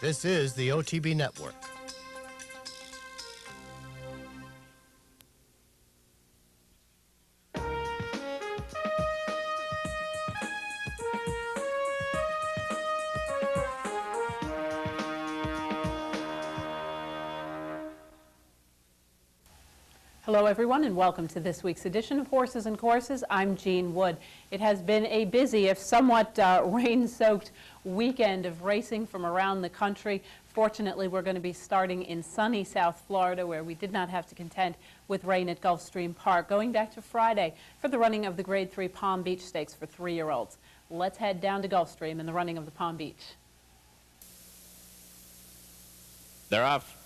This is the OTB Network. Hello everyone and welcome to this week's edition of Horses and Courses. I'm Jean Wood. It has been a busy, if somewhat rain-soaked weekend of racing from around the country. Fortunately, we're going to be starting in sunny South Florida, where we did not have to contend with rain at Gulfstream Park. Going back to Friday for the running of the Grade 3 Palm Beach Stakes for 3-year-olds. Let's head down to Gulfstream and the running of the Palm Beach. They're off.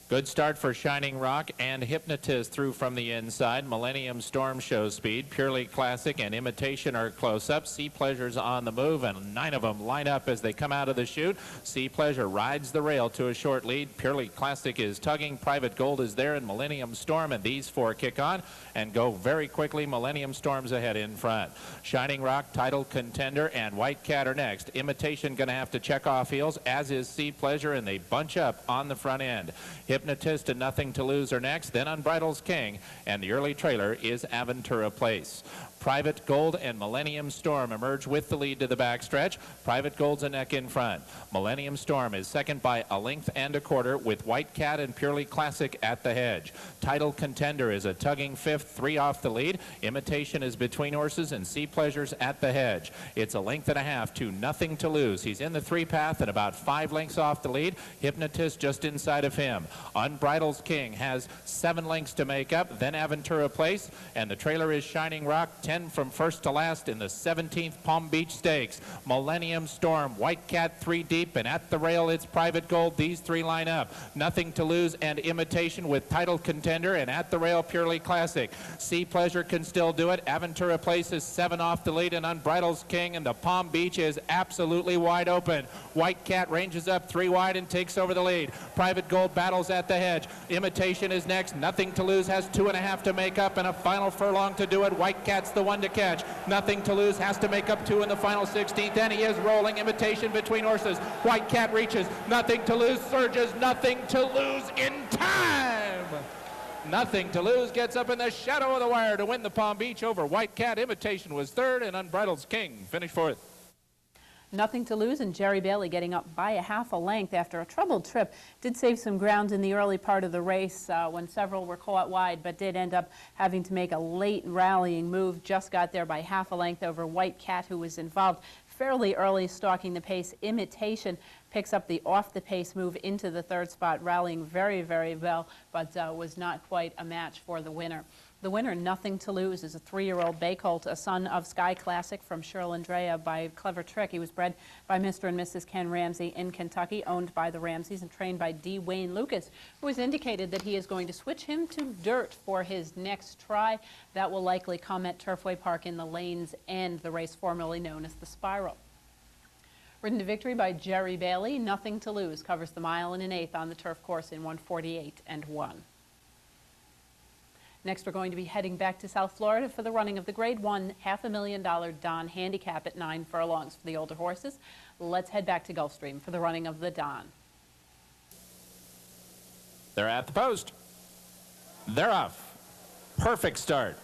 Good start for Shining Rock and Hypnotist through from the inside. Millennium Storm shows speed. Purely Classic and Imitation are close up. Sea Pleasure's on the move, and 9 of them line up as they come out of the chute. Sea Pleasure rides the rail to a short lead. Purely Classic is tugging. Private Gold is there, and Millennium Storm, and these 4 kick on and go very quickly. Millennium Storm's ahead in front. Shining Rock, Title Contender, and White Cat are next. Imitation going to have to check off heels, as is Sea Pleasure, and they bunch up on the front end. Hypnotist and Nothing to Lose are next, then Unbridled's King, and the early trailer is Aventura Place. Private Gold and Millennium Storm emerge with the lead to the backstretch. Private Gold's a neck in front. Millennium Storm is second by a length and a quarter, with White Cat and Purely Classic at the hedge. Title Contender is a tugging fifth, 3 off the lead. Imitation is between horses, and Sea Pleasure's at the hedge. It's a length and a half to Nothing to Lose. He's in the 3 path and about 5 lengths off the lead. Hypnotist just inside of him. Unbridled's King has 7 lengths to make up, then Aventura Place, and the trailer is Shining Rock, 10 from first to last in the 17th Palm Beach Stakes. Millennium Storm, White Cat 3 deep, and at the rail it's Private Gold. These 3 line up. Nothing to Lose and Imitation with Title Contender, and at the rail Purely Classic. Sea Pleasure can still do it. Aventura Place is 7 off the lead, and Unbridled's King, and the Palm Beach is absolutely wide open. White Cat ranges up 3 wide and takes over the lead. Private Gold battles at the hedge. Imitation is next. Nothing to Lose has 2.5 to make up and a final furlong to do it. White Cat's the one to catch. Nothing to Lose has to make up 2 in the final 16th, and he is rolling. Imitation between horses. White Cat reaches. Nothing to Lose surges. Nothing to Lose in time. Nothing to Lose gets up in the shadow of the wire to win the Palm Beach over White Cat. Imitation was third, and Unbridled's King finished fourth. Nothing to Lose and Jerry Bailey getting up by a half a length after a troubled trip. Did save some ground in the early part of the race when several were caught wide, but did end up having to make a late rallying move. Just got there by half a length over White Cat, who was involved fairly early, stalking the pace. Imitation picks up the off-the-pace move into the 3rd spot, rallying very, very well, but was not quite a match for the winner. The winner, Nothing to Lose, is a 3-year-old bay colt, a son of Sky Classic from Cheryl Andrea by Clever Trick. He was bred by Mr. and Mrs. Ken Ramsey in Kentucky, owned by the Ramseys and trained by D. Wayne Lucas, who has indicated that he is going to switch him to dirt for his next try. That will likely come at Turfway Park in the Lanes End, the race formerly known as the Spiral. Ridden to victory by Jerry Bailey, Nothing to Lose covers the 1 1/8 on the turf course in 1:48 and 1. Next, we're going to be heading back to South Florida for the running of the Grade 1 $500,000 Don Handicap at 9 furlongs for the older horses. Let's head back to Gulfstream for the running of the Don. They're at the post. They're off. Perfect start.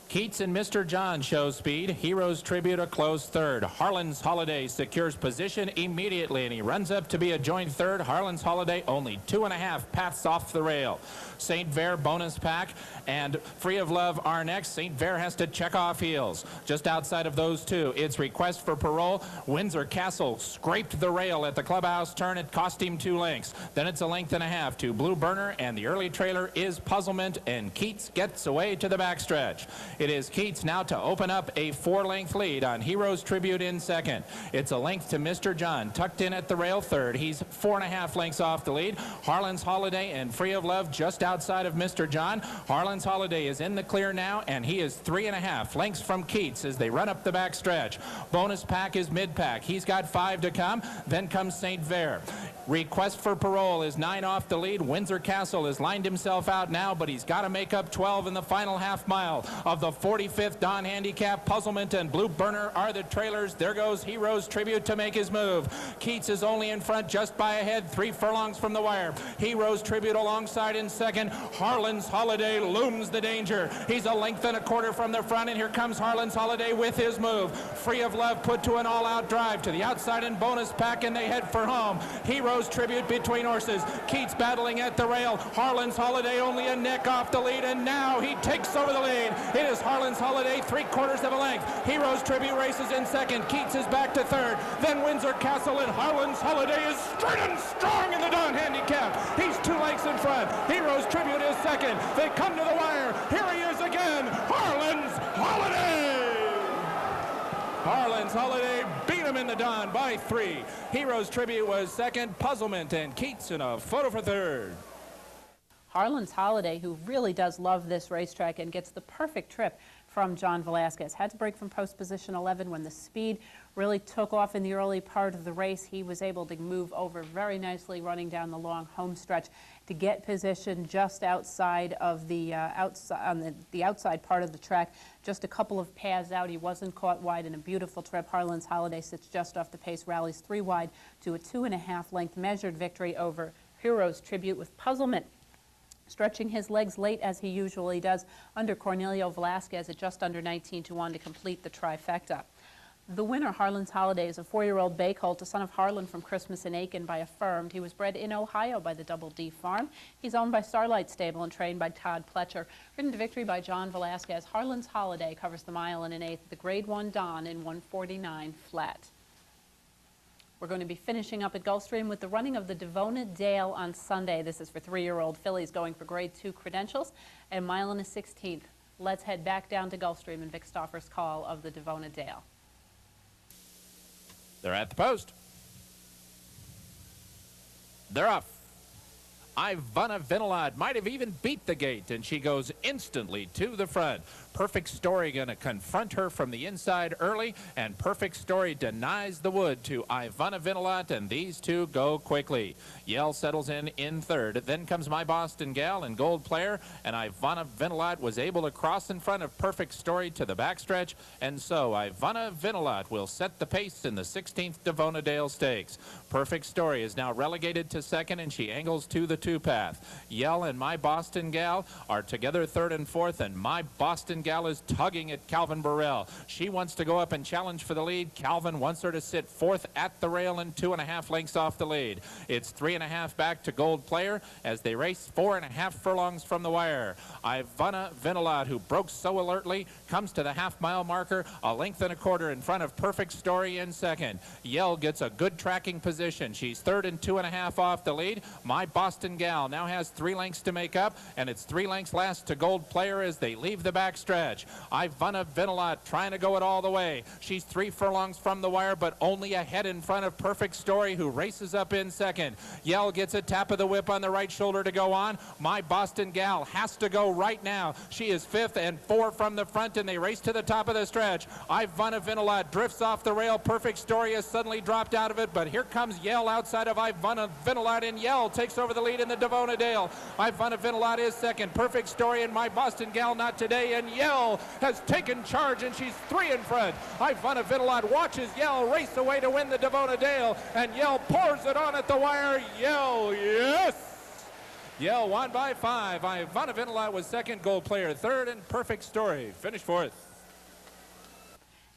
Keats and Mr. John show speed. Heroes Tribute a close third. Harlan's Holiday secures position immediately, and he runs up to be a joint third. Harlan's Holiday only 2.5 paths off the rail. St. Vere bonus pack and Free of Love are next. St. Vere has to check off heels. Just outside of those 2, it's Request for Parole. Windsor Castle scraped the rail at the clubhouse turn. It cost him 2 lengths. Then it's a length and a half to Blue Burner, and the early trailer is Puzzlement, and Keats gets away to the backstretch. It is Keats now to open up a 4-length lead on Heroes Tribute in second. It's a length to Mr. John, tucked in at the rail third. He's 4.5 lengths off the lead. Harlan's Holiday and Free of Love just outside of Mr. John. Harlan's Holiday is in the clear now, and he is 3.5 lengths from Keats as they run up the back stretch. Bonus pack is mid-pack. He's got 5 to come. Then comes St. Vere. Request for Parole is 9 off the lead. Windsor Castle has lined himself out now, but he's got to make up 12 in the final half mile of the 45th Don Handicap. Puzzlement and Blue Burner are the trailers. There goes Heroes Tribute to make his move. Keats is only in front, just by a head, 3 furlongs from the wire. Heroes Tribute alongside in second. Harlan's Holiday looms the danger. He's a length and a quarter from the front, and here comes Harlan's Holiday with his move. Free of Love put to an all-out drive to the outside in bonus pack, and they head for home. Heroes Tribute between horses. Keats battling at the rail. Harlan's Holiday only a neck off the lead, and now he takes over the lead. It is Harlan's Holiday, 3/4 of a length. Heroes Tribute races in second. Keats is back to third. Then Windsor Castle, and Harlan's Holiday is straight and strong in the Don Handicap. He's 2 lengths in front. Heroes Tribute is second. They come to the wire. Here he is again. Harlan's Holiday! Harlan's Holiday beat him in the Don by 3. Heroes Tribute was second. Puzzlement and Keats in a photo for third. Harlan's Holiday, who really does love this racetrack and gets the perfect trip from John Velasquez. Had to break from post position 11 when the speed really took off in the early part of the race. He was able to move over very nicely, running down the long home stretch to get position just outside of the outside part of the track, just a couple of paths out. He wasn't caught wide in a beautiful trip. Harlan's Holiday sits just off the pace, rallies 3 wide to a 2.5 length measured victory over Heroes Tribute, with Puzzlement stretching his legs late as he usually does under Cornelio Velasquez at just under 19-1 to complete the trifecta. The winner, Harlan's Holiday, is a 4-year-old bay colt, a son of Harlan from Christmas in Aiken by Affirmed. He was bred in Ohio by the Double D Farm. He's owned by Starlight Stable and trained by Todd Pletcher. Ridden to victory by John Velasquez, Harlan's Holiday covers the mile in an eighth, the Grade 1 Don in 1:49 flat. We're going to be finishing up at Gulfstream with the running of the Devona Dale on Sunday. This is for 3-year-old fillies going for Grade 2 credentials at a mile and a 16th. Let's head back down to Gulfstream and Vic Stauffer's call of the Devona Dale. They're at the post. They're off. Ivana Vinalad might have even beat the gate, and she goes instantly to the front. Perfect Story going to confront her from the inside early, and Perfect Story denies the wood to Ivana Vinalad, and these two go quickly. Yell settles in third. Then comes My Boston Gal and Gold Player, and Ivana Vinalad was able to cross in front of Perfect Story to the backstretch, and so Ivana Vinalad will set the pace in the 16th Devona Dale Stakes. Perfect Story is now relegated to second, and she angles to the 2-path. Yell and My Boston Gal are together third and fourth, and My Boston Gal is tugging at Calvin Burrell. She wants to go up and challenge for the lead. Calvin wants her to sit fourth at the rail and 2.5 lengths off the lead. It's 3.5 back to Gold Player as they race 4.5 furlongs from the wire. Ivana Vinalad, who broke so alertly, comes to the half-mile marker, a length and a quarter in front of Perfect Story in second. Yell gets a good tracking position. She's third and 2.5 off the lead. My Boston Gal now has 3 lengths to make up, and it's 3 lengths last to Gold Player as they leave the backstretch. Ivana Vinalad trying to go it all the way. She's 3 furlongs from the wire, but only a head in front of Perfect Story, who races up in second. Yell gets a tap of the whip on the right shoulder to go on. My Boston Gal has to go right now. She is 5th and 4 from the front, and they race to the top of the stretch. Ivana Vinalad drifts off the rail. Perfect Story has suddenly dropped out of it, but here comes Yell outside of Ivana Vinalad, and Yell takes over the lead in the Devona Dale. Ivana Vinalad is second. Perfect Story and My Boston Gal not today, and Yell has taken charge, and she's 3 in front. Ivana Vinalad watches Yell race away to win the Devona Dale, and Yell pours it on at the wire. Yell, yes! Yell won by 5. Ivana Vinalad was second, Gold Player third, and Perfect Story finished fourth.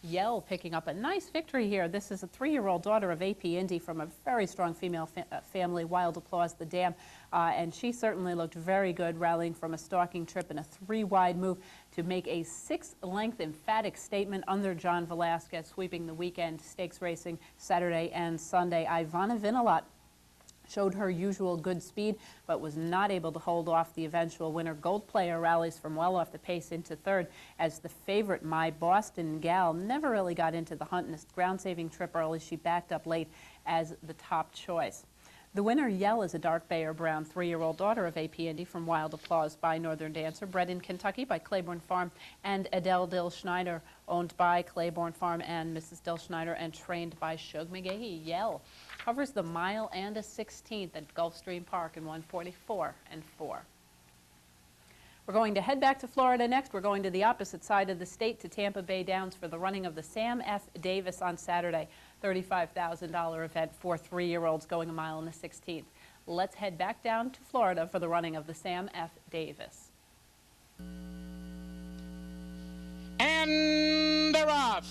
Yell picking up a nice victory here. This is a 3-year-old daughter of AP Indy from a very strong female family, Wild Applause the Dam, and she certainly looked very good, rallying from a stalking trip and a 3-wide move to make a 6-length emphatic statement under John Velasquez, sweeping the weekend stakes racing Saturday and Sunday. Ivana Vinalad showed her usual good speed, but was not able to hold off the eventual winner. Gold Player rallies from well off the pace into third as the favorite, My Boston Gal, never really got into the hunt in a ground-saving trip early. She backed up late as the top choice. The winner, Yell, is a dark bay or brown 3-year-old daughter of AP Indy from Wild Applause by Northern Dancer, bred in Kentucky by Claiborne Farm and Adele Dill Schneider, owned by Claiborne Farm and Mrs. Dill Schneider, and trained by Shug McGahee. Yell covers the mile and a 16th at Gulfstream Park in 1:44 and 4. We're going to head back to Florida next. We're going to the opposite side of the state to Tampa Bay Downs for the running of the Sam F. Davis on Saturday, $35,000 event for 3-year-olds going a mile and a 16th. Let's head back down to Florida for the running of the Sam F. Davis. And they're off.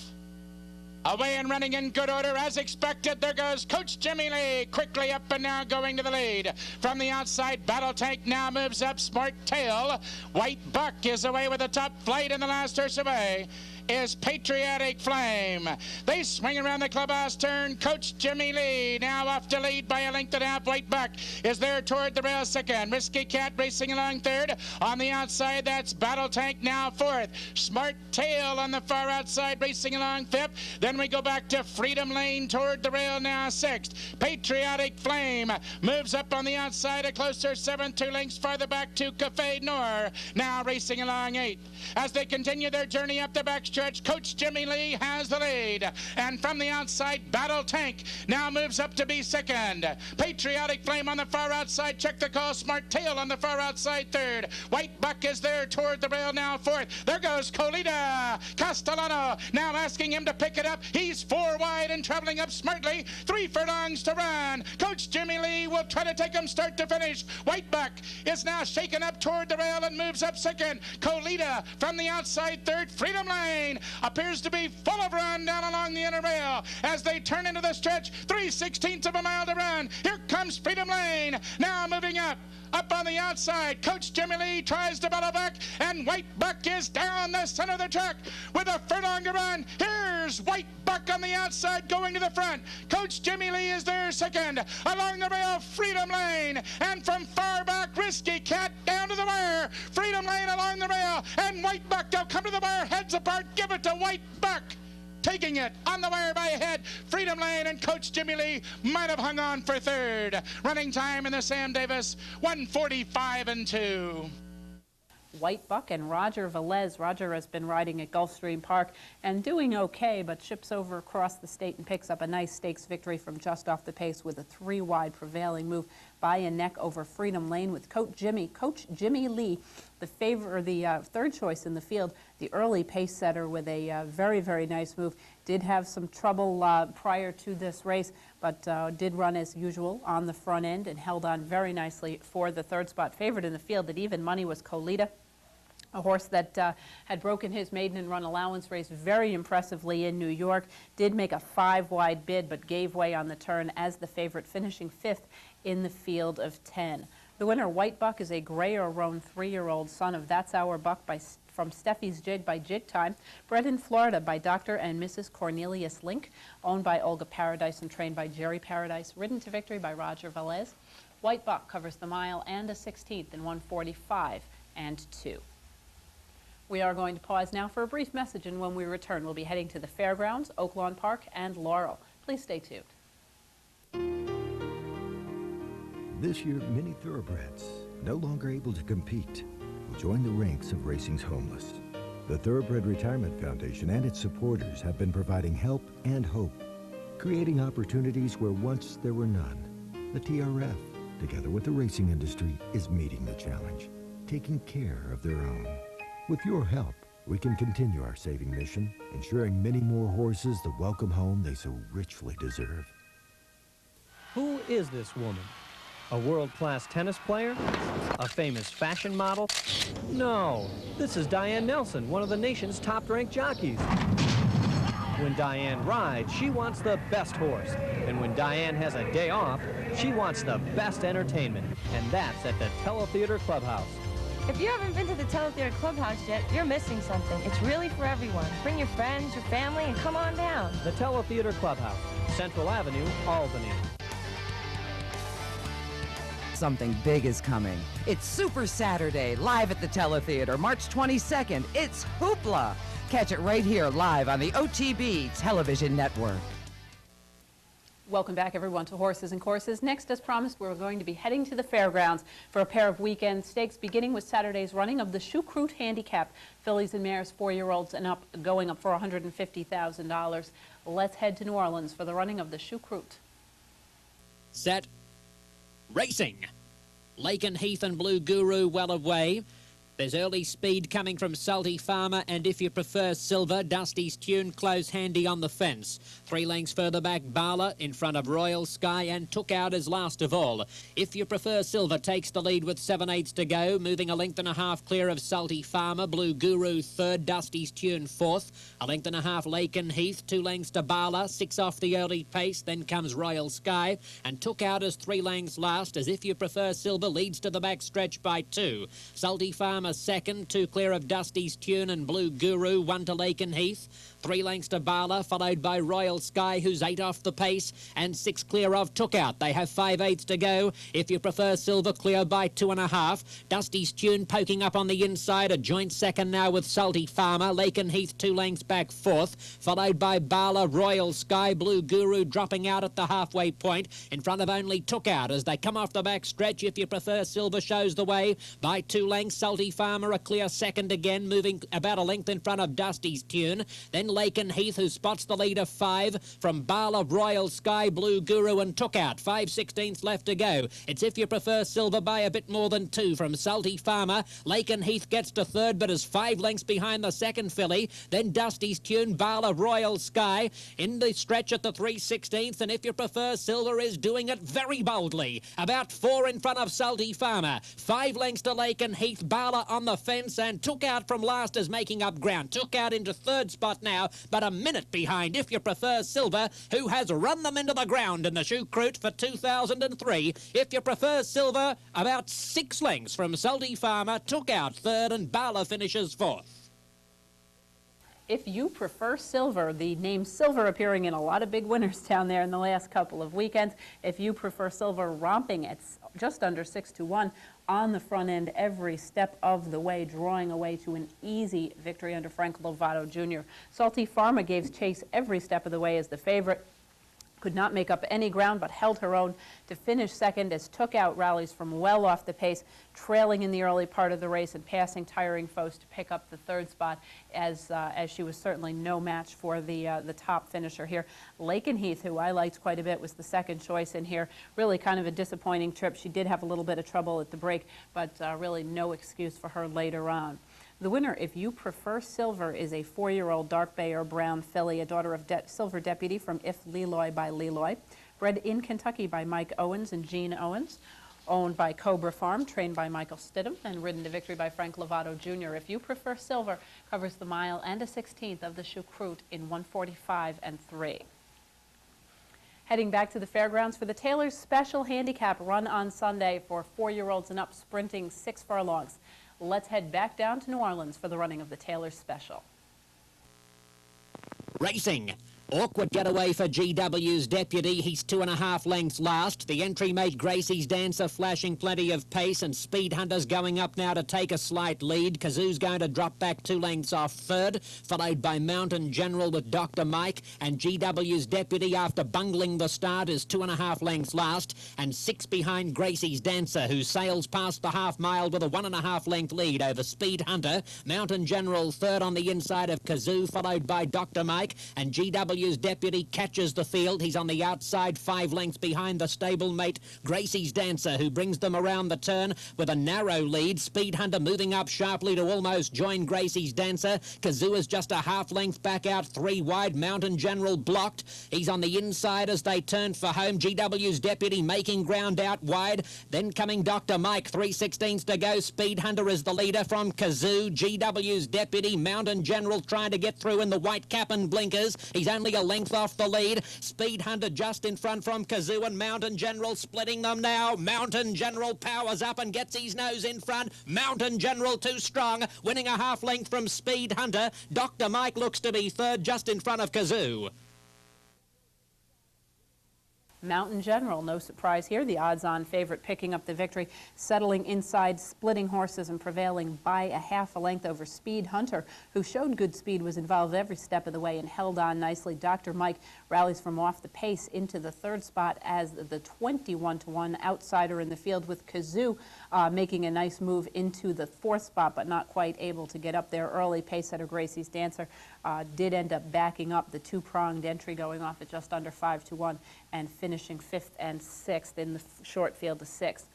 Away and running in good order as expected. There goes Coach Jimmy Lee, quickly up and now going to the lead. From the outside, Battle Tank now moves up. Smart Tail. White Buck is away with the top flight, and the last horse away is Patriotic Flame. They swing around the clubhouse turn. Coach Jimmy Lee now off to lead by a length and a half. White Buck is there toward the rail second. Risky Cat racing along third. On the outside, that's Battle Tank now fourth. Smart Tail on the far outside racing along fifth. Then we go back to Freedom Lane toward the rail now sixth. Patriotic Flame moves up on the outside a closer seventh. 2 lengths farther back to Cafe Noir now racing along eighth. As they continue their journey up the back stretch, Coach Jimmy Lee has the lead. And from the outside, Battle Tank now moves up to be second. Patriotic Flame on the far outside. Check the call. Smart Tail on the far outside third. White Buck is there toward the rail now fourth. There goes Colita. Castellano now asking him to pick it up. He's 4 wide and traveling up smartly. 3 furlongs to run. Coach Jimmy Lee will try to take him start to finish. White Buck is now shaken up toward the rail and moves up second. Colita from the outside third. Freedom Lane appears to be full of run down along the inner rail as they turn into the stretch. 3/16 of a mile to run. Here comes Freedom Lane now moving up. Up on the outside, Coach Jimmy Lee tries to battle back, and White Buck is down the center of the track with a furlong to run. Here's White Buck on the outside going to the front. Coach Jimmy Lee is there second. Along the rail, Freedom Lane, and from far back, Risky Cat down to the wire. Freedom Lane along the rail, and White Buck, they'll come to the wire, heads apart, give it to White Buck. Taking it on the wire by a head. Freedom Lane and Coach Jimmy Lee might have hung on for third. Running time in the Sam Davis, 1:45 and 2. White Buck and Roger Velez. Roger has been riding at Gulfstream Park and doing okay, but ships over across the state and picks up a nice stakes victory from just off the pace with a 3-wide prevailing move by a neck over Freedom Lane with Coach Jimmy Lee, the third choice in the field, the early pace setter with a very, very nice move. Did have some trouble prior to this race, but did run as usual on the front end and held on very nicely for the third spot. Favorite in the field at even money was Colita, a horse that had broken his maiden and run allowance race very impressively in New York. Did make a 5-wide bid, but gave way on the turn as the favorite, finishing 5th in the field of 10. The winner, White Buck, is a gray or roan 3-year-old son of That's Our Buck from Steffi's Jig by Jig Time, bred in Florida by Dr. and Mrs. Cornelius Link, owned by Olga Paradise and trained by Jerry Paradise, ridden to victory by Roger Velez. White Buck covers the mile and a 16th in 1:45 and 2. We are going to pause now for a brief message, and when we return, we'll be heading to the Fairgrounds, Oaklawn Park, and Laurel. Please stay tuned. This year, many thoroughbreds, no longer able to compete, will join the ranks of racing's homeless. The Thoroughbred Retirement Foundation and its supporters have been providing help and hope, creating opportunities where once there were none. The TRF, together with the racing industry, is meeting the challenge, taking care of their own. With your help, we can continue our saving mission, ensuring many more horses the welcome home they so richly deserve. Who is this woman? A world-class tennis player? A famous fashion model? No, this is Diane Nelson, one of the nation's top-ranked jockeys. When Diane rides, she wants the best horse. And when Diane has a day off, she wants the best entertainment. And that's at the Teletheater Clubhouse. If you haven't been to the Teletheater Clubhouse yet, you're missing something. It's really for everyone. Bring your friends, your family, and come on down. The Teletheater Clubhouse, Central Avenue, Albany. Something big is coming. It's Super Saturday, live at the Teletheater, March 22nd. It's Hoopla. Catch it right here, live on the OTB Television Network. Welcome back, everyone, to Horses and Courses. Next, as promised, we're going to be heading to the Fairgrounds for a pair of weekend stakes, beginning with Saturday's running of the Crew Handicap. Fillies and mares, 4-year-olds and up, going up for $150,000. Let's head to New Orleans for the running of the Crew. set, racing. Lake and Heath and Blue Guru well away. There's early speed coming from Salty Farmer, and if you prefer Silver, Dusty's Tune close handy on the fence. 3 lengths further back, Bala in front of Royal Sky, and Took Out is last of all. If you prefer Silver takes the lead with 7/8 to go, moving a length and a half clear of Salty Farmer. Blue Guru third, Dusty's Tune fourth. A length and a half Lake and Heath, 2 lengths to Bala, 6 off the early pace. Then comes Royal Sky, and Took Out is 3 lengths last, as If You Prefer Silver leads to the back stretch by 2. Salty Farmer second, 2 clear of Dusty's Tune and Blue Guru, 1 to Lake and Heath. 3 lengths to Bala, followed by Royal Sky, who's 8 off the pace, and 6 clear of Took Out. They have 5/8 to go. If You Prefer Silver, clear by 2.5. Dusty's Tune poking up on the inside, a joint second now with Salty Farmer. Lake and Heath 2 lengths back fourth, followed by Bala, Royal Sky, Blue Guru dropping out at the halfway point, in front of only Took Out as they come off the back stretch. If You Prefer Silver shows the way by 2 lengths. Salty Farmer a clear second again, moving about a length in front of Dusty's Tune. Then Lake and Heath, who spots the lead of 5 from Bala, Royal Sky, Blue Guru and Took Out. 5/16 left to go. It's If You Prefer Silver by a bit more than 2 from Salty Farmer. Lake and Heath gets to third, but is 5 lengths behind the second filly. Then Dusty's Tune, Bala, Royal Sky in the stretch at the 3/16, and If You Prefer Silver is doing it very boldly. About 4 in front of Salty Farmer. 5 lengths to Lake and Heath, Bala on the fence, and Took Out from last is making up ground. Took Out into third spot now, but a minute behind If You Prefer Silver, who has run them into the ground in the Choucroute for 2003. If You Prefer Silver, about 6 lengths from Salty Farmer. Took Out third, and Bala finishes fourth. If You Prefer Silver, the name Silver appearing in a lot of big winners down there in the last couple of weekends. If You Prefer Silver romping at just under 6-1 on the front end every step of the way, drawing away to an easy victory under Frank Lovato Jr. Salty Farmer gave chase every step of the way as the favorite. Could not make up any ground, but held her own to finish second as Took Out rallies from well off the pace, trailing in the early part of the race and passing tiring foes to pick up the third spot, as she was certainly no match for the top finisher here. Lake and Heath, who I liked quite a bit, was the second choice in here. Really kind of a disappointing trip. She did have a little bit of trouble at the break, but really no excuse for her later on. The winner, If You Prefer Silver, is a 4-year-old dark bay or brown filly, a daughter of Silver Deputy from If Leloy by Leloy, bred in Kentucky by Mike Owens and Gene Owens, owned by Cobra Farm, trained by Michael Stidham, and ridden to victory by Frank Lovato Jr. If You Prefer Silver covers the mile and a 16th of the Choucroute in 1:45 and 3. Heading back to the fairgrounds for the Taylor's Special Handicap run on Sunday for 4-year-olds and up, sprinting 6 furlongs. Let's head back down to New Orleans for the running of the Taylor's Special. Racing. Awkward getaway for GW's Deputy. He's 2.5 lengths last. The entry mate Gracie's Dancer flashing plenty of pace, and Speed Hunter's going up now to take a slight lead. Kazoo's going to drop back 2 lengths off third, followed by Mountain General with Dr. Mike, and GW's Deputy, after bungling the start, is 2.5 lengths last, and 6 behind Gracie's Dancer, who sails past the half mile with a 1.5 length lead over Speed Hunter. Mountain General third on the inside of Kazoo, followed by Dr. Mike, and GW's Deputy catches the field. He's on the outside, 5 lengths behind the stablemate Gracie's Dancer, who brings them around the turn with a narrow lead. Speed Hunter moving up sharply to almost join Gracie's Dancer. Kazoo is just a half length back out, 3 wide. Mountain General blocked. He's on the inside as they turn for home. GW's Deputy making ground out wide. Then coming Dr. Mike, 3/16 to go. Speed Hunter is the leader from Kazoo. GW's Deputy, Mountain General trying to get through in the white cap and blinkers. He's only a length off the lead. Speed Hunter just in front from Kazoo, and Mountain General splitting them now. Mountain General powers up and gets his nose in front. Mountain General too strong, winning a half length from Speed Hunter. Dr. Mike looks to be third, just in front of Kazoo. Mountain General, no surprise here, the odds-on favorite picking up the victory, settling inside, splitting horses and prevailing by a half a length over Speed Hunter, who showed good speed, was involved every step of the way and held on nicely. Dr. Mike rallies from off the pace into the third spot as the 21-1 outsider in the field, with Kazoo making a nice move into the fourth spot, but not quite able to get up there early. Pacesetter Gracie's Dancer did end up backing up the 2-pronged entry, going off at just under 5-1 and finishing finishing 5th and 6th in the short field of 6.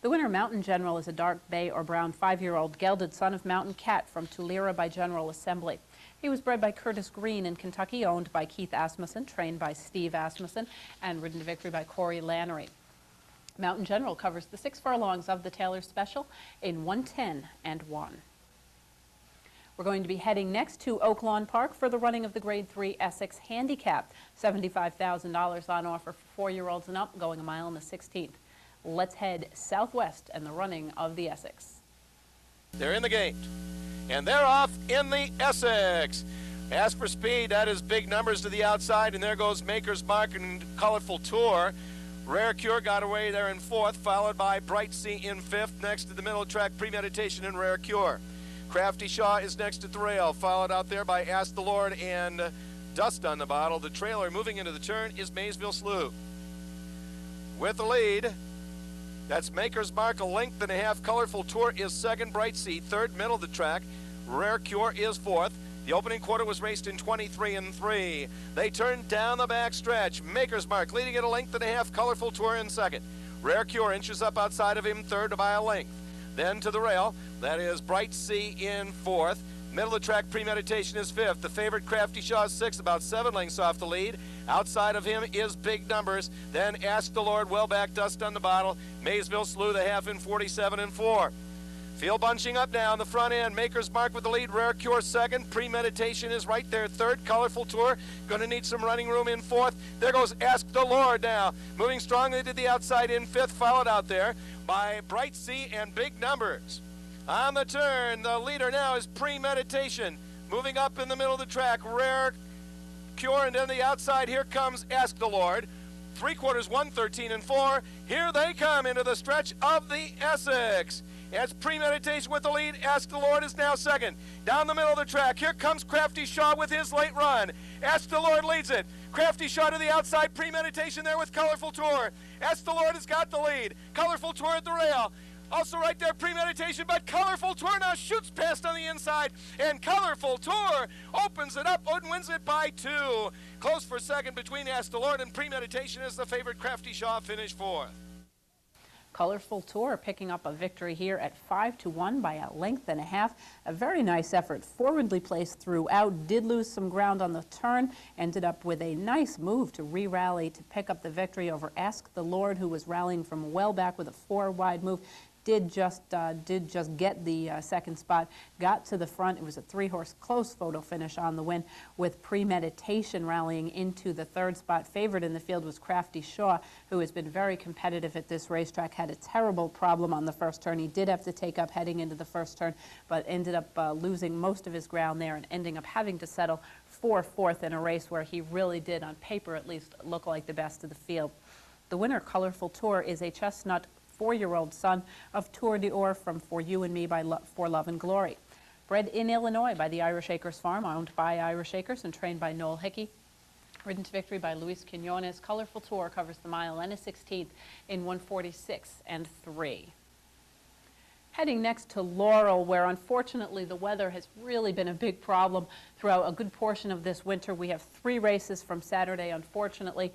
The winner, Mountain General, is a dark bay or brown 5-year-old gelded son of Mountain Cat from Tulare by General Assembly. He was bred by Curtis Green in Kentucky, owned by Keith Asmussen, trained by Steve Asmussen, and ridden to victory by Corey Lannery. Mountain General covers the 6 furlongs of the Taylor Special in 1:10 and 1. We're going to be heading next to Laurel Park for the running of the Grade 3 Essex Handicap. $75,000 on offer for 4-year-olds and up, going a mile in the 16th. Let's head southwest and the running of the Essex. They're in the gate, and they're off in the Essex. As for speed, that is big numbers to the outside, and there goes Maker's Mark and Colorful Tour. Rare Cure got away there in 4th, followed by Bright Sea in 5th. Next to the middle track, Premeditation and Rare Cure. Crafty Shaw is next at the rail, followed out there by Ask the Lord and Dust on the Bottle. The trailer moving into the turn is Maysville Slough. With the lead, that's Maker's Mark, a length and a half. Colorful Tour is 2nd, Bright Sea 3rd, middle of the track. Rare Cure is 4th. The opening quarter was raced in 23 and 3. They turned down the back stretch. Maker's Mark leading at a length and a half. Colorful Tour in 2nd. Rare Cure inches up outside of him, 3rd by a length. Then to the rail, that is Bright Sea in 4th. Middle of the track, Premeditation is 5th. The favorite, Crafty Shaw, is 6th, about 7 lengths off the lead. Outside of him is Big Numbers. Then Ask the Lord, well back, Dust on the Bottle. Maysville Slew the half in 47 and 4. Field bunching up now in the front end. Maker's Mark with the lead. Rare Cure 2nd. Premeditation is right there 3rd. Colorful Tour going to need some running room in 4th. There goes Ask the Lord now. Moving strongly to the outside in 5th. Followed out there by Bright Sea and Big Numbers. On the turn, the leader now is Premeditation. Moving up in the middle of the track, Rare Cure, and then the outside, here comes Ask the Lord. 3/4, 1:13 and 4. Here they come into the stretch of the Essex. It's Premeditation with the lead. Ask the Lord is now 2nd. Down the middle of the track, here comes Crafty Shaw with his late run. Ask the Lord leads it. Crafty Shaw to the outside. Premeditation there with Colorful Tour. Ask the Lord has got the lead. Colorful Tour at the rail. Also right there, Premeditation, but Colorful Tour now shoots past on the inside, and Colorful Tour opens it up and wins it by 2. Close for 2nd between Ask the Lord and Premeditation as the favorite Crafty Shaw finished 4th. Colorful Tour picking up a victory here at 5-1 by a length and a half. A very nice effort, forwardly placed throughout, did lose some ground on the turn, ended up with a nice move to re-rally to pick up the victory over Ask the Lord, who was rallying from well back with a 4-wide move. Did just get the 2nd spot, got to the front. It was a 3-horse close photo finish on the win, with Premeditation rallying into the 3rd spot. Favored in the field was Crafty Shaw, who has been very competitive at this racetrack. Had a terrible problem on the first turn. He did have to take up heading into the first turn, but ended up losing most of his ground there and ending up having to settle for 4th in a race where he really did, on paper at least, look like the best of the field. The winner, Colorful Tour, is a chestnut 4-year-old son of Tour d'Or from For You and Me for Love and Glory. Bred in Illinois by the Irish Acres Farm, owned by Irish Acres and trained by Noel Hickey. Ridden to victory by Luis Quinones. Colorful Tour covers the mile and a 16th in 1:46 and 3. Heading next to Laurel, where unfortunately the weather has really been a big problem throughout a good portion of this winter. We have 3 races from Saturday, unfortunately.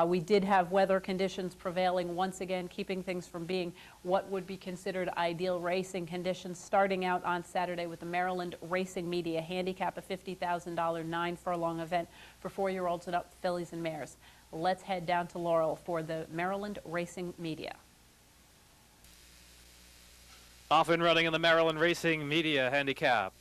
We did have weather conditions prevailing once again, keeping things from being what would be considered ideal racing conditions. Starting out on Saturday with the Maryland Racing Media Handicap, a $50,000 9-furlong event for 4-year-olds and up, fillies and mares. Let's head down to Laurel for the Maryland Racing Media. Off and running in the Maryland Racing Media Handicap.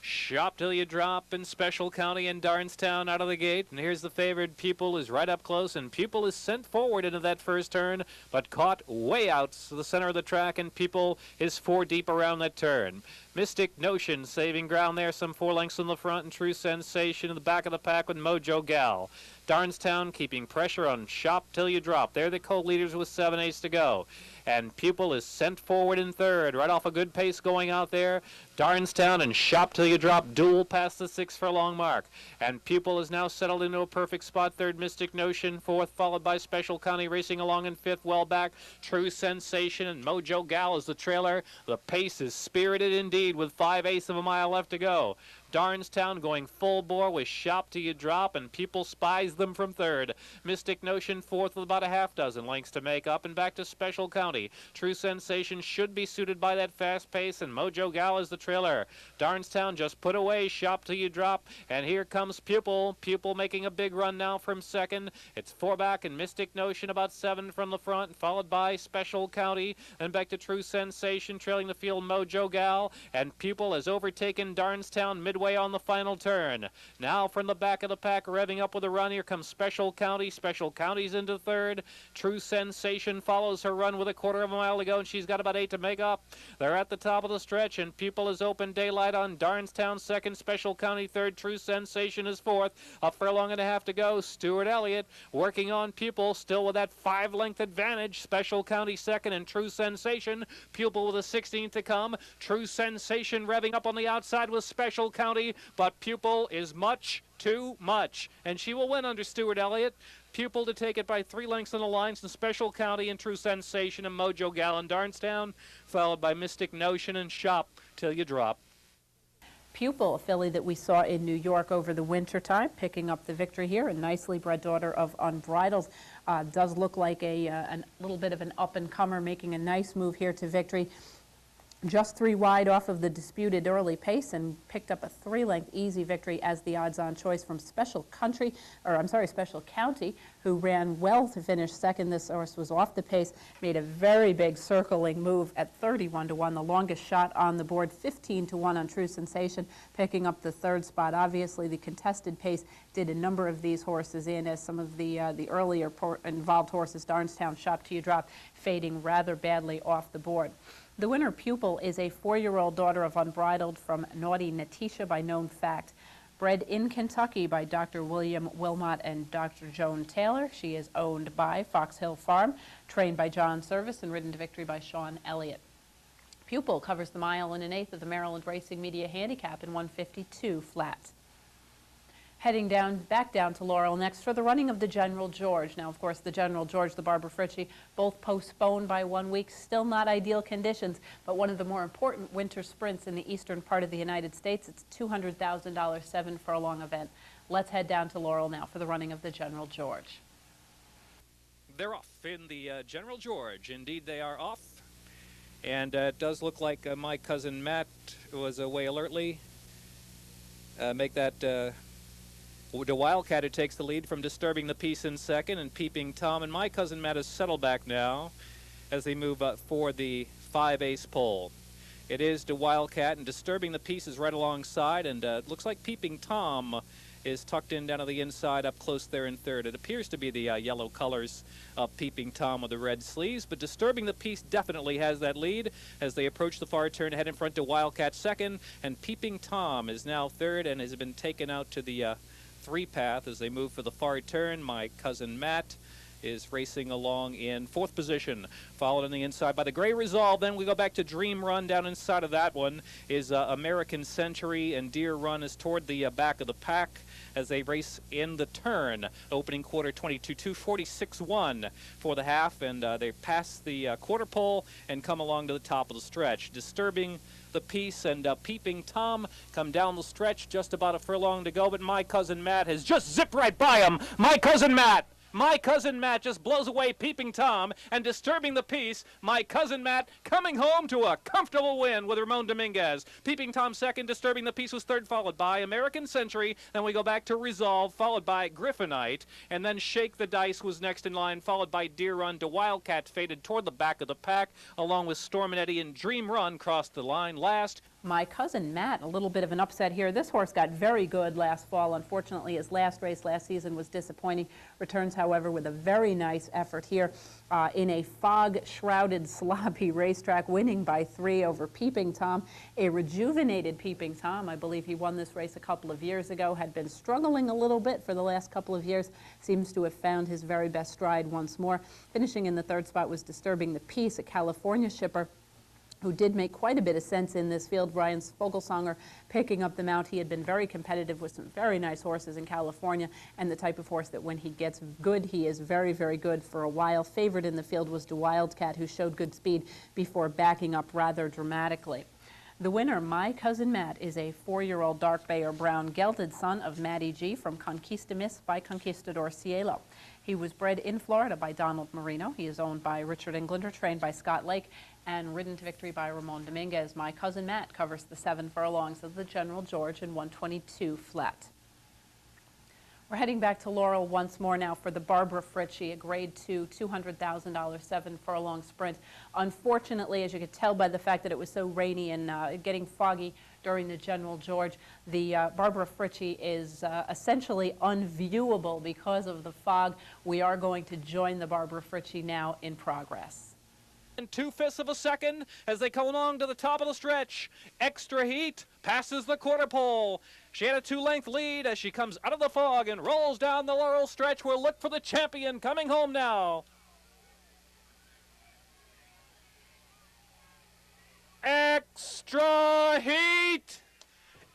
Shop Till You Drop in Special County and Darnestown out of the gate. And here's the favored. Pupil is right up close, and Pupil is sent forward into that first turn, but caught way out to the center of the track, and Pupil is 4 deep around that turn. Mystic Notion saving ground there, some 4 lengths in the front, and True Sensation in the back of the pack with Mojo Gal. Darnestown keeping pressure on Shop Till You Drop. They're the co-leaders with 7/8 to go. And Pupil is sent forward in 3rd, right off a good pace going out there. Darnestown and Shop Till You Drop duel past the 6-furlong mark. And Pupil is now settled into a perfect spot. 3rd, Mystic Notion. 4th, followed by Special County racing along in 5th, well back. True Sensation and Mojo Gal is the trailer. The pace is spirited indeed with 5/8 of a mile left to go. Darnestown going full bore with Shop Till You Drop, and Pupil spies them from third. Mystic Notion fourth with about a half dozen lengths to make up, and back to Special County. True Sensation should be suited by that fast pace, and Mojo Gal is the trailer. Darnestown just put away Shop Till You Drop, and here comes Pupil. Pupil making a big run now from second. It's 4 back, and Mystic Notion about 7 from the front, followed by Special County, and back to True Sensation, trailing the field Mojo Gal, and Pupil has overtaken Darnestown midway on the final turn. Now from the back of the pack, revving up with a run, here comes Special County. Special County's into third. True Sensation follows her run with a quarter of a mile to go, and she's got about 8 to make up. They're at the top of the stretch, and Pupil is open daylight on Darnestown second, Special County third, True Sensation is fourth. A furlong and a half to go. Stuart Elliott working on Pupil, still with that 5-length advantage. Special County second, and True Sensation. Pupil with a 16th to come. True Sensation revving up on the outside with Special County, but Pupil is much too much, and she will win under Stuart Elliott. Pupil to take it by 3 lengths on the lines, and Special County and True Sensation and Mojo Gal and Darnestown, followed by Mystic Notion and Shop Till You Drop. Pupil, a filly that we saw in New York over the winter time, picking up the victory here. A nicely bred daughter of Unbridled. Does look like a little bit of an up-and-comer, making a nice move here to victory. Just 3 wide off of the disputed early pace, and picked up a 3-length easy victory as the odds-on choice from Special County, who ran well to finish second. This horse was off the pace, made a very big circling move at 31 to 1, the longest shot on the board, 15 to 1 on True Sensation, picking up the 3rd spot. Obviously, the contested pace did a number of these horses in, as some of the earlier involved horses, Darnestown, Shop Till You Drop, fading rather badly off the board. The winner, Pupil, is a 4-year-old daughter of Unbridled from Naughty Natisha by Known Fact. Bred in Kentucky by Dr. William Wilmot and Dr. Joan Taylor. She is owned by Fox Hill Farm, trained by John Service, and ridden to victory by Sean Elliott. Pupil covers the mile in an eighth of the Maryland Racing Media Handicap in 152 flat. Heading back down to Laurel next for the running of the General George. Now, of course, the General George, the Barbara Fritchie, both postponed by 1 week. Still not ideal conditions, but one of the more important winter sprints in the eastern part of the United States. It's a $200,000 7-furlong event. Let's head down to Laurel now for the running of the General George. They're off in the General George. Indeed, they are off. And it does look like My Cousin Matt was away alertly. Make that... The Wildcat, who takes the lead from Disturbing the Peace in second, and Peeping Tom and My Cousin Matt is settled back now as they move up for the 5-ace pole. It is the Wildcat, and Disturbing the Peace is right alongside, and it looks like Peeping Tom is tucked in down to the inside up close there in third. It appears to be the yellow colors of Peeping Tom with the red sleeves, but Disturbing the Peace definitely has that lead as they approach the far turn, head in front to Wildcat second, and Peeping Tom is now third and has been taken out to the 3-path as they move for the far turn. My Cousin Matt is racing along in 4th position, followed on the inside by the Gray Resolve. Then we go back to Dream Run. Down inside of that one is American Century, and Deer Run is toward the back of the pack as they race in the turn. Opening quarter 22-2, 46-1 for the half, and they pass the quarter pole and come along to the top of the stretch. Disturbing the Peace and Peeping Tom come down the stretch, just about a furlong to go, but My Cousin Matt has just zipped right by him. My Cousin Matt just blows away Peeping Tom, and Disturbing the Peace, My Cousin Matt coming home to a comfortable win with Ramon Dominguez. Peeping Tom second, Disturbing the Peace was third, followed by American Century. Then we go back to Resolve, followed by Griffinite, and then Shake the Dice was next in line, followed by Deer Run. To Wildcat faded toward the back of the pack, along with Storm and Eddie, and Dream Run crossed the line last. My Cousin Matt, a little bit of an upset here. This horse got very good last fall. Unfortunately, his last race last season was disappointing. Returns, however, with a very nice effort here in a fog-shrouded, sloppy racetrack, winning by 3 over Peeping Tom. A rejuvenated Peeping Tom. I believe he won this race a couple of years ago, had been struggling a little bit for the last couple of years, seems to have found his very best stride once more. Finishing in the 3rd spot was Disturbing the Peace, a California shipper who did make quite a bit of sense in this field. Brian Fogelsonger picking up the mount. He had been very competitive with some very nice horses in California, and the type of horse that when he gets good, he is very, very good for a while. Favored in the field was the Wildcat, who showed good speed before backing up rather dramatically. The winner, My Cousin Matt, is a 4-year-old dark bay or brown gelded son of Maddie G from Conquistamis by Conquistador Cielo. He was bred in Florida by Donald Marino. He is owned by Richard Englander, trained by Scott Lake, and ridden to victory by Ramon Dominguez. My Cousin Matt covers the 7 furlongs of the General George in 122 flat. We're heading back to Laurel once more now for the Barbara Fritchie, a Grade 2, $200,000 7-furlong sprint. Unfortunately, as you could tell by the fact that it was so rainy and getting foggy during the General George, the Barbara Fritchie is essentially unviewable because of the fog. We are going to join the Barbara Fritchie now in progress. In 2/5 of a second as they come along to the top of the stretch. Extra Heat passes the quarter pole. She had a 2-length lead as she comes out of the fog and rolls down the Laurel stretch. We'll look for the champion coming home now. Extra Heat!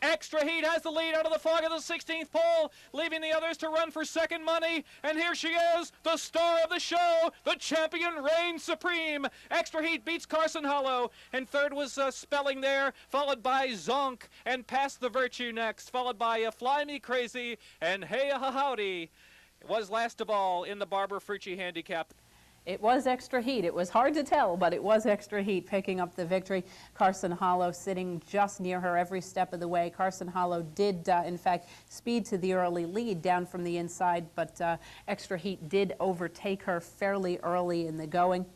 Extra Heat has the lead out of the fog of the 16th pole, leaving the others to run for second money. And here she is, the star of the show. The champion reigns supreme. Extra Heat beats Carson Hollow. And third was Spelling there, followed by Zonk. And Past the Virtue next, followed by Fly Me Crazy and Hey Ha Howdy. It was last of all in the Barbara Fritchie Handicap. It was Extra Heat. It was hard to tell, but it was Extra Heat picking up the victory. Carson Hollow sitting just near her every step of the way. Carson Hollow did, in fact, speed to the early lead down from the inside, but Extra Heat did overtake her fairly early in the going.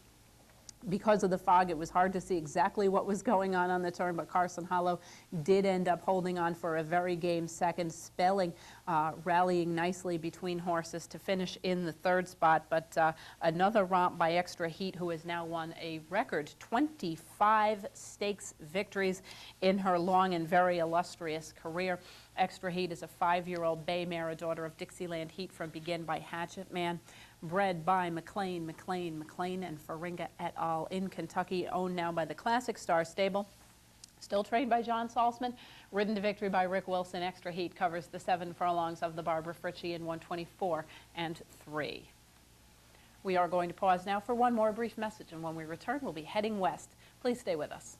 Because of the fog, it was hard to see exactly what was going on the turn, but Carson Hollow did end up holding on for a very game second. Spelling rallying nicely between horses to finish in the 3rd spot, but another romp by Extra Heat, who has now won a record 25 stakes victories in her long and very illustrious career. Extra Heat is a 5-year-old bay mare, a daughter of Dixieland Heat from Begin by Hatchet Man, bred by McLean, and Faringa et al. In Kentucky, owned now by the Classic Star Stable. Still trained by John Salzman, ridden to victory by Rick Wilson. Extra Heat covers the 7 furlongs of the Barbara Fritchie in 124 and 3. We are going to pause now for one more brief message, and when we return, we'll be heading west. Please stay with us.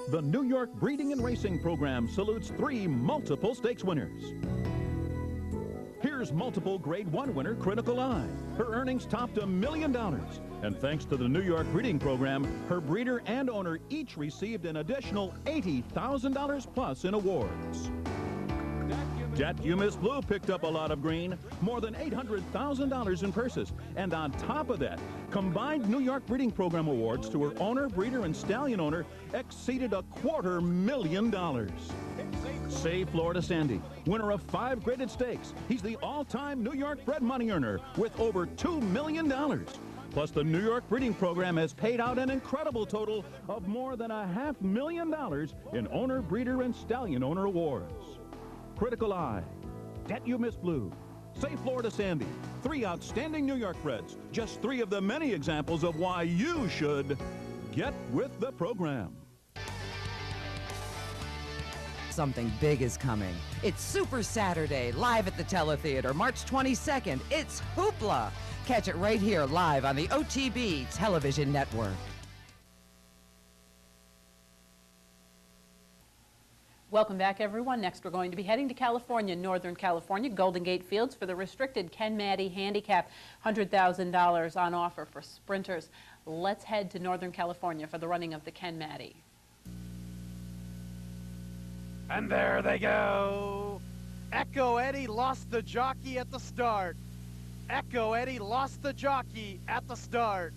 The New York Breeding and Racing Program salutes 3 multiple stakes winners. Here's multiple Grade 1 winner Critical Eye. Her earnings topped $1 million. And thanks to the New York Breeding Program, her breeder and owner each received an additional $80,000 plus in awards. Jet You Miss Blue picked up a lot of green, more than $800,000 in purses. And on top of that, combined New York Breeding Program awards to her owner, breeder, and stallion owner exceeded $250,000. Say Florida Sandy, winner of 5 graded stakes. He's the all-time New York bred money earner with over $2 million. Plus, the New York Breeding Program has paid out an incredible total of more than $500,000 in owner, breeder, and stallion owner awards. Critical Eye, Get You Miss Blue, Say Florida Sandy, 3 outstanding New York breds. Just 3 of the many examples of why you should get with the program. Something big is coming. It's Super Saturday, live at the Teletheater, March 22nd. It's Hoopla. Catch it right here live on the OTB television network. Welcome back, everyone. Next, we're going to be heading to California, Northern California, Golden Gate Fields for the restricted Ken Maddie Handicap, $100,000 on offer for sprinters. Let's head to Northern California for the running of the Ken Maddie. And there they go. Echo Eddie lost the jockey at the start. Echo Eddie lost the jockey at the start.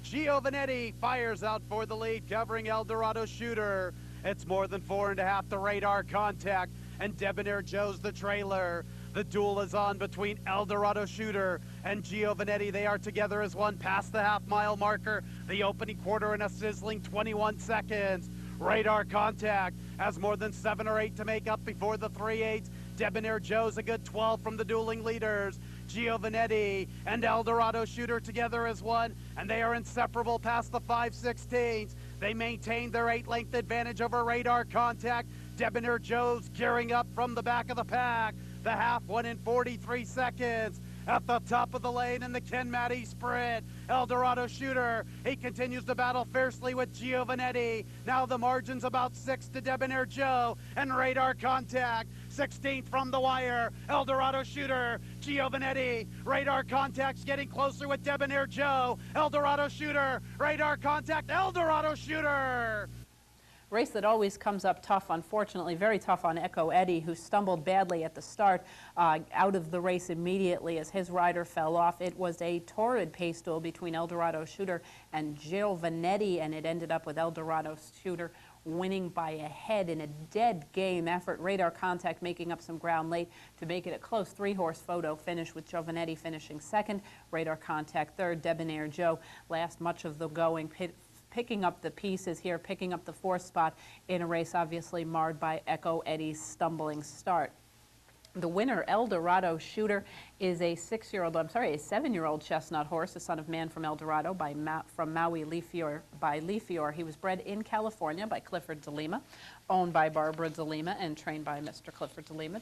Giovanetti fires out for the lead, covering Eldorado Shooter. It's more than 4.5 to Radar Contact, and Debonair Joe's the trailer. The duel is on between Eldorado Shooter and Giovanetti. They are together as one past the half-mile marker. The opening quarter in a sizzling 21 seconds. Radar Contact has more than 7 or 8 to make up before the 3/8. Debonair Joe's a good 12 from the dueling leaders. Giovanetti and Eldorado Shooter together as one, and they are inseparable past the 5/16. They maintain their 8-length advantage over Radar Contact. Debonair Joe's gearing up from the back of the pack. The half won in 43 seconds. At the top of the lane in the Ken Maddie sprint, Eldorado Shooter. He continues to battle fiercely with Giovanetti. Now the margin's about 6 to Debonair Joe and Radar Contact. 16th from the wire, Eldorado Shooter, Giovanetti. Radar Contact's getting closer with Debonair Joe. Eldorado Shooter, Radar Contact, Eldorado Shooter. Race that always comes up tough, unfortunately, very tough on Echo Eddie, who stumbled badly at the start, out of the race immediately as his rider fell off. It was a torrid pace duel between Eldorado Shooter and Giovanetti, and it ended up with Eldorado Shooter winning by a head in a dead game effort. Radar Contact making up some ground late to make it a close 3-horse photo finish, with Giovanetti finishing second, Radar Contact third, Debonair Joe last much of the going, picking up the pieces here, picking up the 4th spot in a race obviously marred by Echo Eddie's stumbling start. The winner, Eldorado Shooter, is a 7-year-old chestnut horse, a son of man from Eldorado from Maui by Leafior. He was bred in California by Clifford de Lima, owned by Barbara de Lima, and trained by Mr. Clifford de Lima.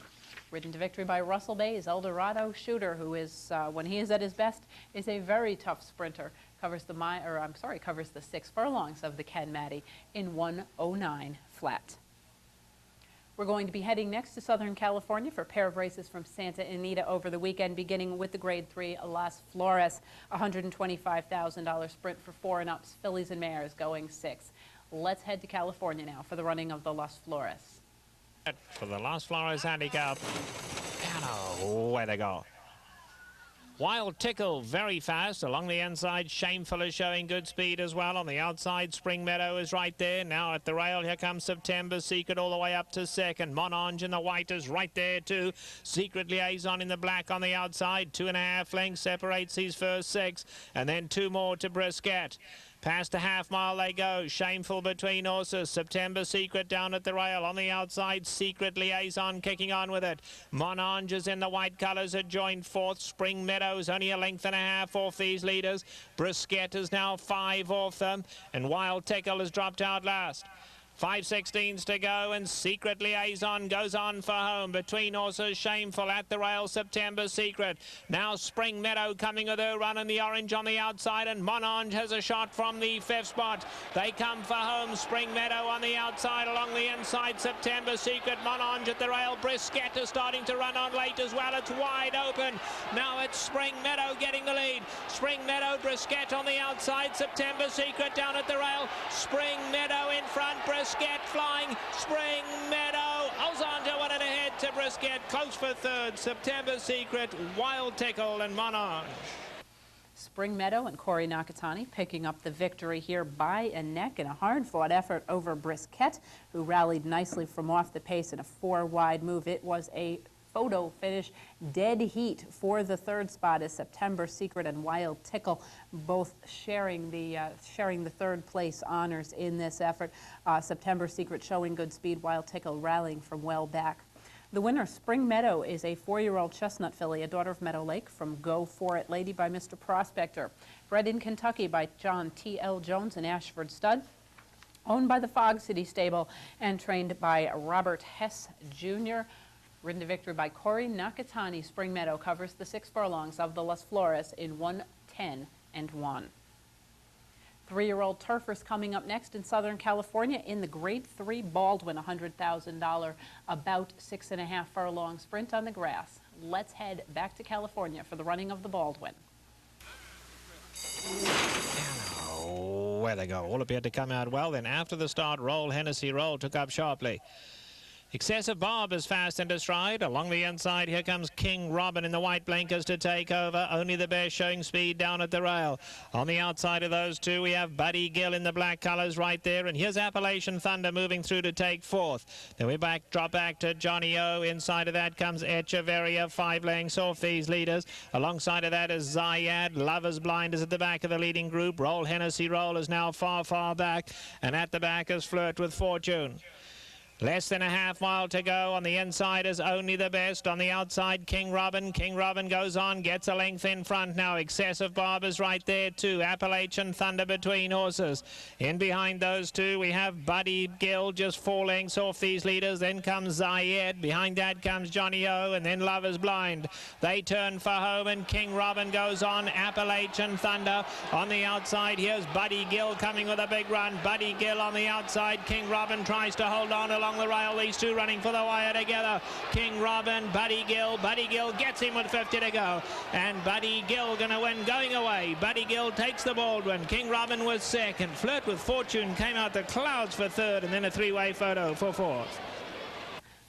Ridden to victory by Russell Bayes, Eldorado Shooter, who is, when he is at his best, is a very tough sprinter. Covers the 6 furlongs of the Ken Maddie in 1:09 flat. We're going to be heading next to Southern California for a pair of races from Santa Anita over the weekend, beginning with the Grade 3 Las Flores, $125,000 sprint for 4 and ups, fillies and mares going 6. Let's head to California now for the running of the Las Flores. For the Las Flores Handicap, and away they go. Wild Tickle very fast along the inside. Shameful is showing good speed as well. On the outside, Spring Meadow is right there. Now at the rail, here comes September Secret all the way up to second. Monange in the white is right there too. Secret Liaison in the black on the outside. 2.5 lengths separates these first 6. And then 2 more to Brisket. Past a half mile they go. Shameful between horses. September Secret down at the rail. On the outside, Secret Liaison kicking on with it. Monange is in the white colours, had joined 4th. Spring Meadows only a length and a half off these leaders. Brisket is now 5 off them. And Wild Tickle has dropped out last. 5/16 to go, and Secret Liaison goes on for home. Between horses, Shameful at the rail, September Secret. Now Spring Meadow coming with her run in the orange on the outside, and Monange has a shot from the 5th spot. They come for home. Spring Meadow on the outside, along the inside, September Secret. Monange at the rail. Brisket is starting to run on late as well. It's wide open. Now it's Spring Meadow getting the lead. Spring Meadow, Brisket on the outside, September Secret down at the rail. Spring Meadow in front, Brisket flying. Spring Meadow holds on to 1 and ahead to Brisket. Close for 3rd. September Secret, Wild Tickle and Monange. Spring Meadow and Corey Nakatani picking up the victory here by a neck in a hard-fought effort over Brisket, who rallied nicely from off the pace in a 4-wide move. It was a photo finish, dead heat for the 3rd spot, as September Secret and Wild Tickle both sharing the 3rd place honors in this effort. September Secret showing good speed, Wild Tickle rallying from well back. The winner, Spring Meadow, is a 4-year-old chestnut filly, a daughter of Meadow Lake, from Go For It Lady by Mr. Prospector. Bred in Kentucky by John T.L. Jones and Ashford Stud. Owned by the Fog City Stable and trained by Robert Hess Jr. Ridden to victory by Corey Nakatani. Spring Meadow covers the 6 furlongs of the Las Flores in 1:10 and 1. 3-year-old Turfers coming up next in Southern California in the Grade 3 Baldwin, $100,000, about 6.5 furlong sprint on the grass. Let's head back to California for the running of the Baldwin. Where they go. All appeared to come out well. Then after the start, Hennessy Roll took up sharply. Excessive Bob is fast into stride. Along the inside, here comes King Robin in the white blinkers to take over. Only the Best showing speed down at the rail. On the outside of those two, we have Buddy Gill in the black colours right there. And here's Appalachian Thunder moving through to take 4th. Then we drop back to Johnny O. Inside of that comes Echeverria, 5 lengths off these leaders. Alongside of that is Zayad. Lover's Blind is at the back of the leading group. Hennessy Roll is now far, far back. And at the back is Flirt with Fortune. Less than a half mile to go. On the inside is Only the Best. On the outside, King Robin. King Robin goes on, gets a length in front now. Excessive Barber's right there too. Appalachian Thunder between horses. In behind those two, we have Buddy Gill, just 4 lengths off these leaders. Then comes Zayed. Behind that comes Johnny O, and then Lover's Blind. They turn for home, and King Robin goes on. Appalachian Thunder on the outside. Here's Buddy Gill coming with a big run. Buddy Gill on the outside. King Robin tries to hold on along the rail. These two running for the wire together. King Robin, Buddy Gill. Buddy Gill gets him with 50 to go. And Buddy Gill going to win going away. Buddy Gill takes the Baldwin. King Robin was second. Flirt with Fortune came out the clouds for third, and then a 3-way photo for fourth.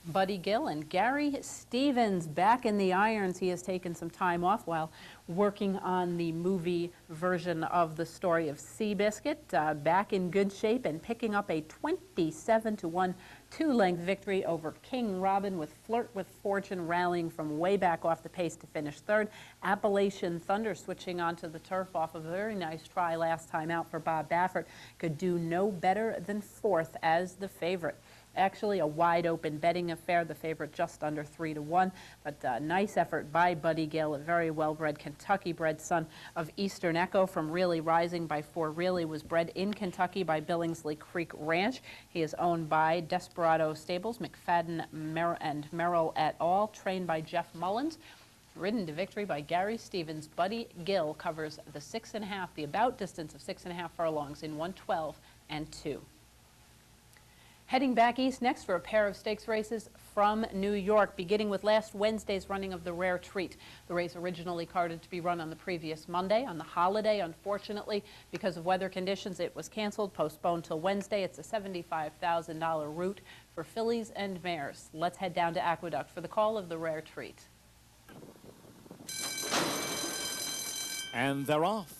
Buddy Gill and Gary Stevens back in the irons. He has taken some time off while working on the movie version of the story of Seabiscuit. Back in good shape and picking up a 27-1 2-length victory over King Robin, with Flirt with Fortune rallying from way back off the pace to finish third. Appalachian Thunder switching onto the turf off a very nice try last time out for Bob Baffert could do no better than fourth as the favorite. Actually a wide open betting affair, the favorite just under 3-1, but nice effort by Buddy Gill, a very well-bred Kentucky-bred son of Eastern Echo from Really Rising by 4 Really, was bred in Kentucky by Billingsley Creek Ranch. He is owned by Desperado Stables, McFadden and Merrill et al., trained by Jeff Mullins. Ridden to victory by Gary Stevens. Buddy Gill covers the 6.5, the about distance of 6.5 furlongs in 1:12 and 2. Heading back east next for a pair of stakes races from New York, beginning with last Wednesday's running of the Rare Treat. The race originally carded to be run on the previous Monday. On the holiday, unfortunately, because of weather conditions, it was canceled, postponed till Wednesday. It's a $75,000 route for fillies and mares. Let's head down to Aqueduct for the call of the Rare Treat. And they're off.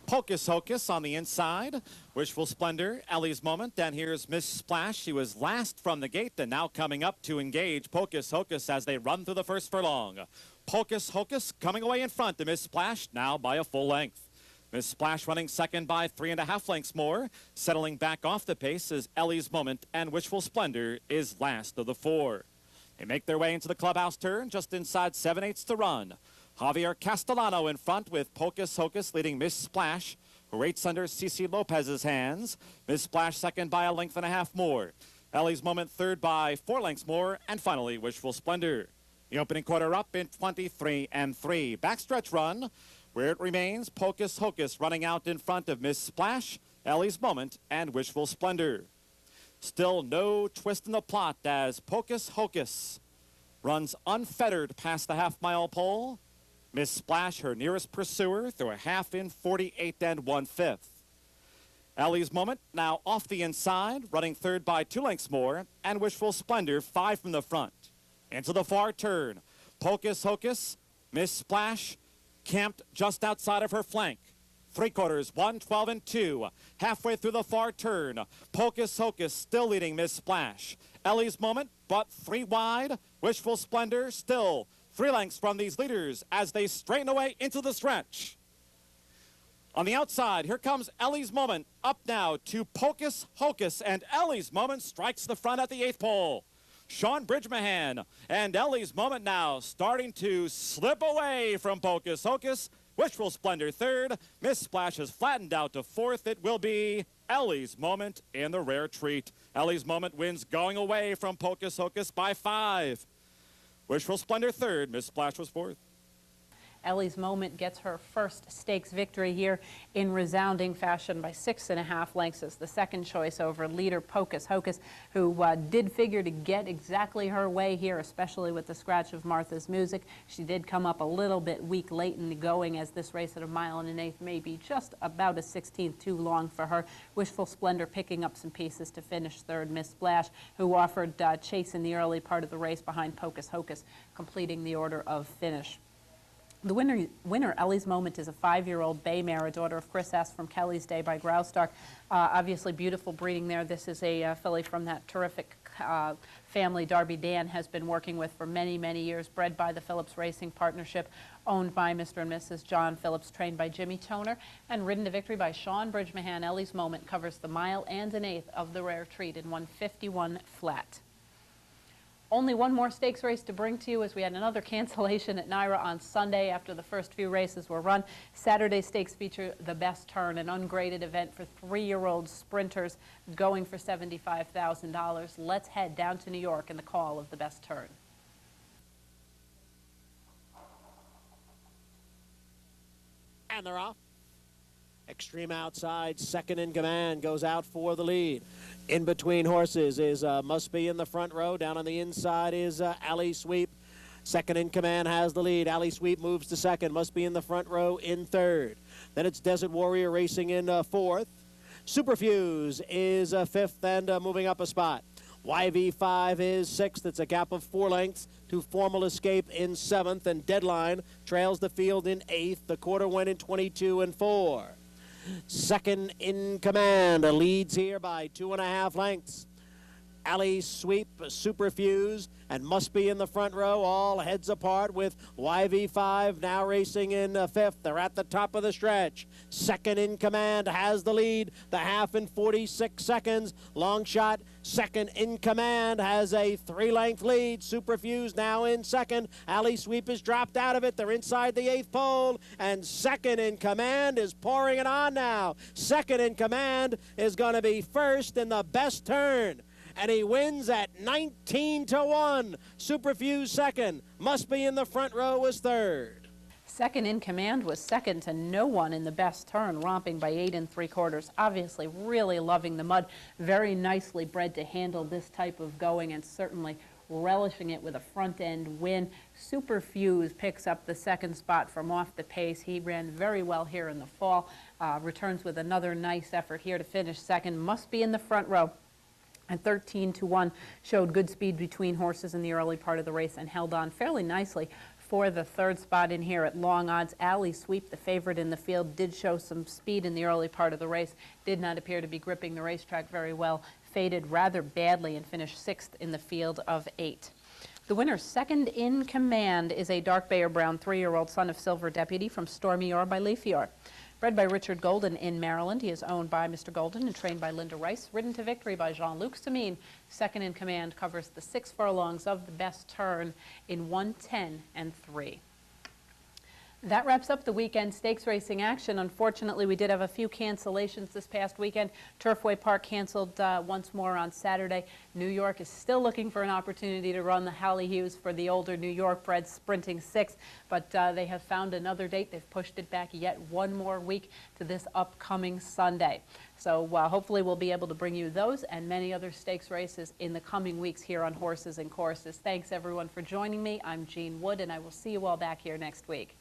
Pocus Hocus on the inside. Wishful Splendor, Ellie's Moment. Then here's Miss Splash. She was last from the gate and now coming up to engage Pocus Hocus as they run through the first furlong. Pocus Hocus coming away in front to Miss Splash, now by a full length. Miss Splash running second by 3.5 lengths more. Settling back off the pace is Ellie's Moment, and Wishful Splendor is last of the 4. They make their way into the clubhouse turn, just inside 7/8 to run. Javier Castellano in front with Pocus Hocus leading Miss Splash, who rates under Cici Lopez's hands. Miss Splash second by 1.5 lengths more. Ellie's Moment third by 4 lengths more. And finally, Wishful Splendor. The opening quarter up in 23 and 3. Backstretch run, where it remains Pocus Hocus running out in front of Miss Splash, Ellie's Moment, and Wishful Splendor. Still no twist in the plot as Pocus Hocus runs unfettered past the half-mile pole. Miss Splash, her nearest pursuer, through a half in 48 1/5. Ellie's Moment now off the inside, running third by 2 lengths more, and Wishful Splendor 5 from the front. Into the far turn, Pocus Hocus, Miss Splash, camped just outside of her flank. 3/4, 1:12 and 2. Halfway through the far turn, Pocus Hocus still leading Miss Splash. Ellie's Moment, but 3 wide. Wishful Splendor still 3 lengths from these leaders as they straighten away into the stretch. On the outside, here comes Ellie's Moment, up now to Pocus Hocus, and Ellie's Moment strikes the front at the 8th pole. Sean Bridgemahan, and Ellie's Moment now starting to slip away from Pocus Hocus. Wishful Splendor third. Miss Splash has flattened out to 4th. It will be Ellie's Moment in the Rare Treat. Ellie's Moment wins going away from Pocus Hocus by 5. Wishful Splendor third, Miss Splash was 4th. Ellie's Moment gets her first stakes victory here in resounding fashion by 6.5 lengths as the second choice over leader Pocus Hocus, who did figure to get exactly her way here, especially with the scratch of Martha's Music. She did come up a little bit weak late in the going, as this race at 1 1/8 may be just about a 16th too long for her. Wishful Splendor picking up some pieces to finish third. Miss Splash, who offered chase in the early part of the race behind Pocus Hocus, completing the order of finish. The winner, Ellie's Moment, is a 5-year-old bay mare, a daughter of Chris S. from Kelly's Day by Graustark. Obviously beautiful breeding there. This is a filly from that terrific family Darby Dan has been working with for many, many years, bred by the Phillips Racing Partnership, owned by Mr. and Mrs. John Phillips, trained by Jimmy Toner, and ridden to victory by Sean Bridgemahan. Ellie's Moment covers the mile and an eighth of the rare treat in 151 flat. Only one more stakes race to bring to you, as we had another cancellation at Naira on Sunday after the first few races were run. Saturday stakes feature the Best Turn, an ungraded event for 3-year-old sprinters going for $75,000. Let's head down to New York in the call of the Best Turn. And they're off. Extreme outside, second in command, goes out for the lead. In between horses is Must Be in the front row. Down on the inside is Alley Sweep. Second in command has the lead. Alley Sweep moves to second. Must Be in the front row in third. Then it's Desert Warrior racing in fourth. Superfuse is fifth and moving up a spot. YV5 is sixth. It's a gap of 4 lengths to Formal Escape in seventh, and Deadline trails the field in eighth. The quarter went in 22 and 4. Second in command leads here by 2.5 lengths. Alley Sweep, Superfuse, and Must Be in the front row, all heads apart, with YV5 now racing in fifth. They're at the top of the stretch. Second in command has the lead, the half in 46 seconds. Long Shot, second in command, has a 3-length lead. Superfuse now in second. Alley Sweep is dropped out of it. They're inside the 8th pole, and second in command is pouring it on now. Second in command is going to be first in the Best Turn, and he wins at 19-1. Superfuse second. Must Be in the front row was third. Second in command was second to no one in the Best Turn, romping by 8 3/4. Obviously really loving the mud. Very nicely bred to handle this type of going, and certainly relishing it with a front end win. Superfuse picks up the second spot from off the pace. He ran very well here in the fall. Returns with another nice effort here to finish second. Must Be in the front row, and 13-1, showed good speed between horses in the early part of the race and held on fairly nicely for the third spot in here at long odds. Alley Sweep, the favorite in the field, did show some speed in the early part of the race, did not appear to be gripping the racetrack very well, faded rather badly and finished 6th in the field of 8. The winner, second in command, is a dark bay or brown 3-year-old son of Silver Deputy from Stormy Yor by Leafior. Bred by Richard Golden in Maryland, he is owned by Mr. Golden and trained by Linda Rice. Ridden to victory by Jean-Luc Samine. Second in command, covers the 6 furlongs of the Best Turn in 1:10 and 3. That wraps up the weekend stakes racing action. Unfortunately, we did have a few cancellations this past weekend. Turfway Park canceled once more on Saturday. New York is still looking for an opportunity to run the Holly Hughes for the older New York bred Sprinting 6, but they have found another date. They've pushed it back yet one more week to this upcoming Sunday. So hopefully we'll be able to bring you those and many other stakes races in the coming weeks here on Horses and Courses. Thanks everyone for joining me. I'm Jean Wood, and I will see you all back here next week.